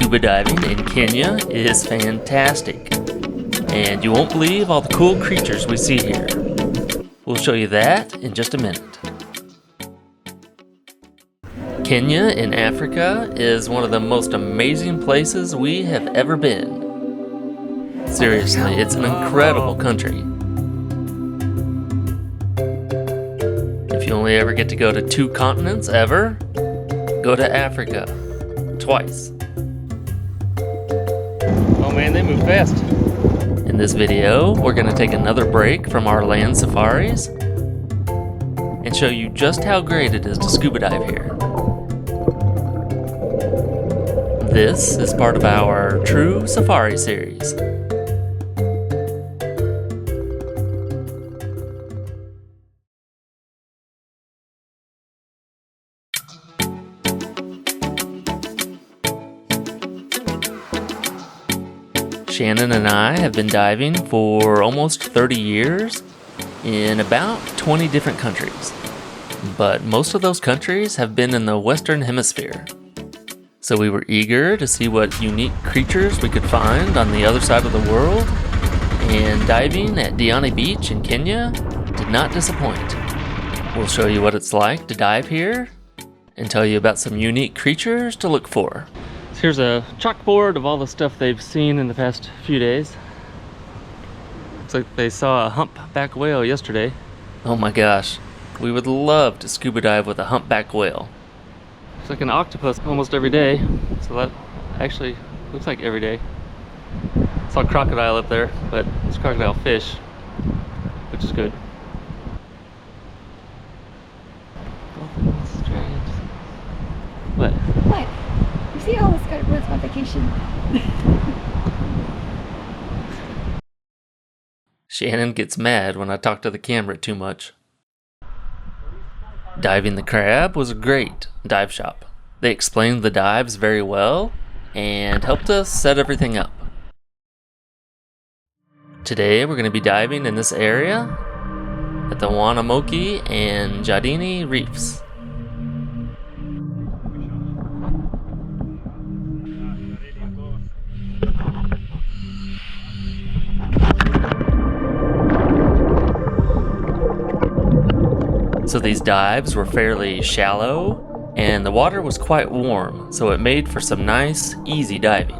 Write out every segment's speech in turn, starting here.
Scuba diving in Kenya is fantastic, and you won't believe all the cool creatures we see here. We'll show you that in just a minute. Kenya in Africa is one of the most amazing places we have ever been. Seriously, it's an incredible country. If you only ever get to go to 2 continents ever, go to Africa twice. Oh man, they move fast. In this video, we're going to take another break from our land safaris and show you just how great it is to scuba dive here. This is part of our True Safari series. Shannon and I have been diving for almost 30 years in about 20 different countries, but most of those countries have been in the Western Hemisphere. So we were eager to see what unique creatures we could find on the other side of the world, and diving at Diani Beach in Kenya did not disappoint. We'll show you what it's like to dive here and tell you about some unique creatures to look for. Here's a chalkboard of all the stuff they've seen in the past few days. Looks like they saw a humpback whale yesterday. Oh my gosh, we would love to scuba dive with a humpback whale. Looks like an octopus almost every day, so that actually looks like every day. Saw a crocodile up there, but it's crocodile fish, which is good. What? What? You see how this guy was on vacation? Shannon gets mad when I talk to the camera too much. Diving the Crab was a great dive shop. They explained the dives very well and helped us set everything up. Today we're going to be diving in this area at the Mwanamochi and Diani Reefs. So these dives were fairly shallow, and the water was quite warm, so it made for some nice, easy diving.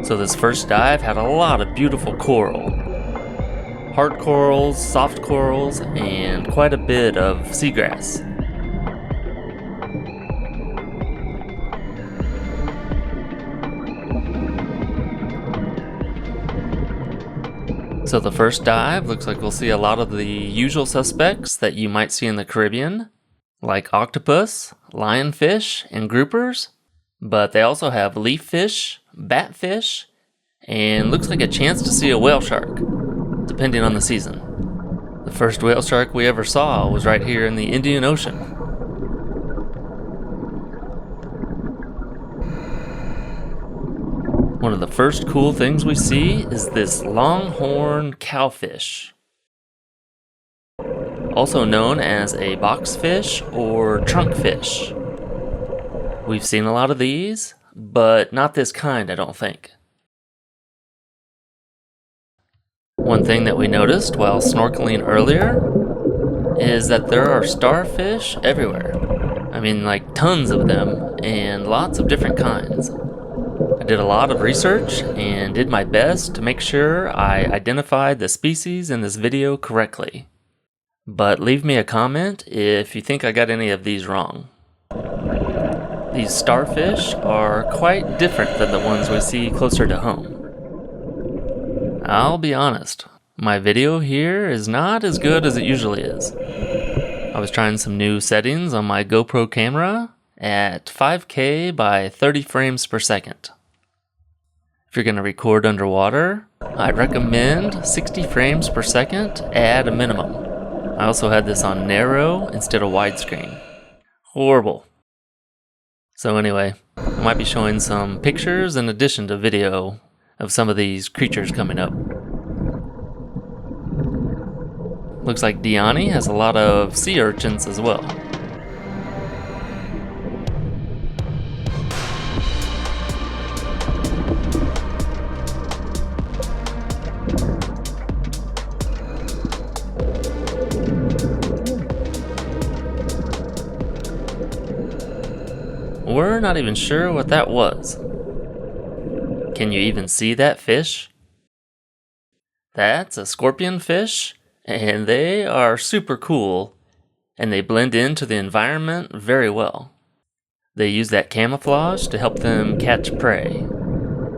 So this first dive had a lot of beautiful coral. Hard corals, soft corals, and quite a bit of seagrass. So the first dive looks like we'll see a lot of the usual suspects that you might see in the Caribbean, like octopus, lionfish, and groupers, but they also have leaf fish, batfish, and looks like a chance to see a whale shark, depending on the season. The first whale shark we ever saw was right here in the Indian Ocean. One of the first cool things we see is this longhorn cowfish, also known as a boxfish or trunkfish. We've seen a lot of these, but not this kind, I don't think. One thing that we noticed while snorkeling earlier is that there are starfish everywhere. I mean, like tons of them, and lots of different kinds. I did a lot of research and did my best to make sure I identified the species in this video correctly. But leave me a comment if you think I got any of these wrong. These starfish are quite different than the ones we see closer to home. I'll be honest, my video here is not as good as it usually is. I was trying some new settings on my GoPro camera at 5K by 30 frames per second. If you're going to record underwater, I recommend 60 frames per second at a minimum. I also had this on narrow instead of widescreen. Horrible. So anyway, I might be showing some pictures in addition to video of some of these creatures coming up. Looks like Diani has a lot of sea urchins as well. We're not even sure what that was. Can you even see that fish? That's a scorpion fish, and they are super cool, and they blend into the environment very well. They use that camouflage to help them catch prey.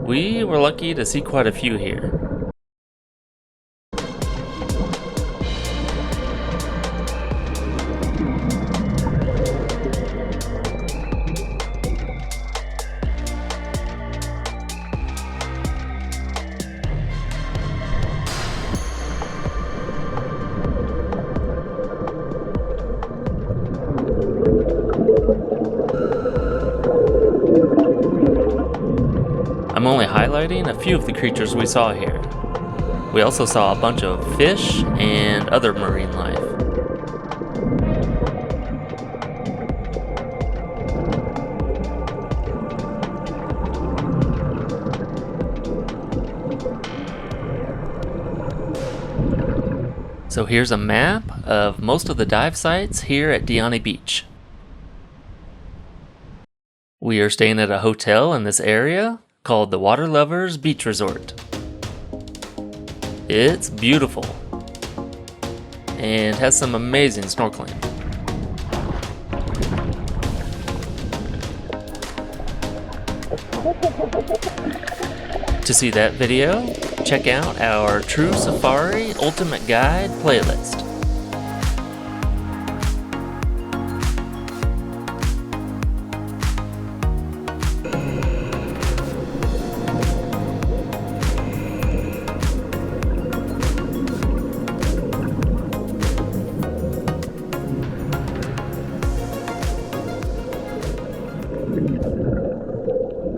We were lucky to see quite a few here. I'm only highlighting a few of the creatures we saw here. We also saw a bunch of fish and other marine life. So here's a map of most of the dive sites here at Diani Beach. We are staying at a hotel in this area called the Water Lovers Beach Resort. It's beautiful and has some amazing snorkeling. To see that video, check out our True Safari Ultimate Guide playlist.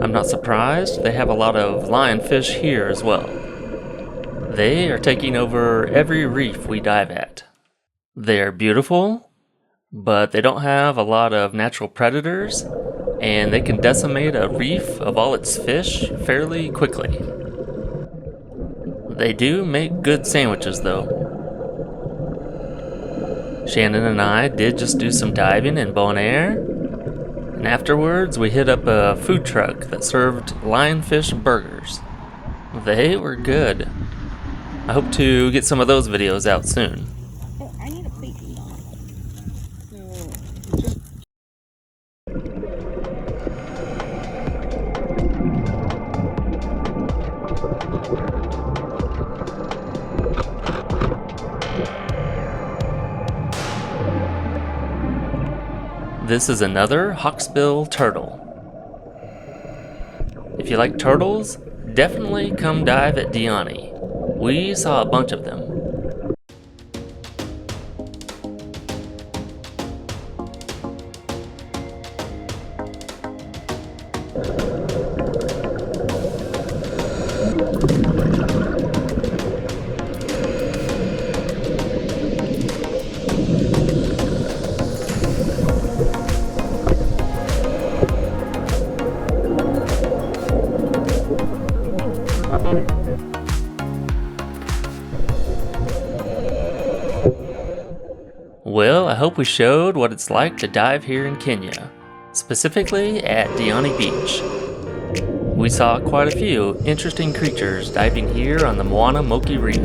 I'm not surprised, they have a lot of lionfish here as well. They are taking over every reef we dive at. They are beautiful, but they don't have a lot of natural predators, and they can decimate a reef of all its fish fairly quickly. They do make good sandwiches though. Shannon and I did just do some diving in Bonaire, and afterwards we hit up a food truck that served lionfish burgers. They were good. I hope to get some of those videos out soon. Oh, I need a plate to eat on. This is another hawksbill turtle. If you like turtles, definitely come dive at Diani. We saw a bunch of them. Well, I hope we showed what it's like to dive here in Kenya, specifically at Diani Beach. We saw quite a few interesting creatures diving here on the Mwanamochi Reef,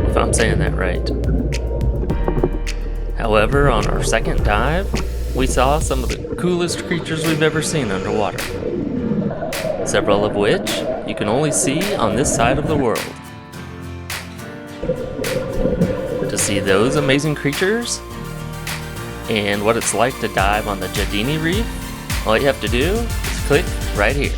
if I'm saying that right. However, on our second dive, we saw some of the coolest creatures we've ever seen underwater, several of which you can only see on this side of the world. To see those amazing creatures and what it's like to dive on the Diani Reef, all you have to do is click right here.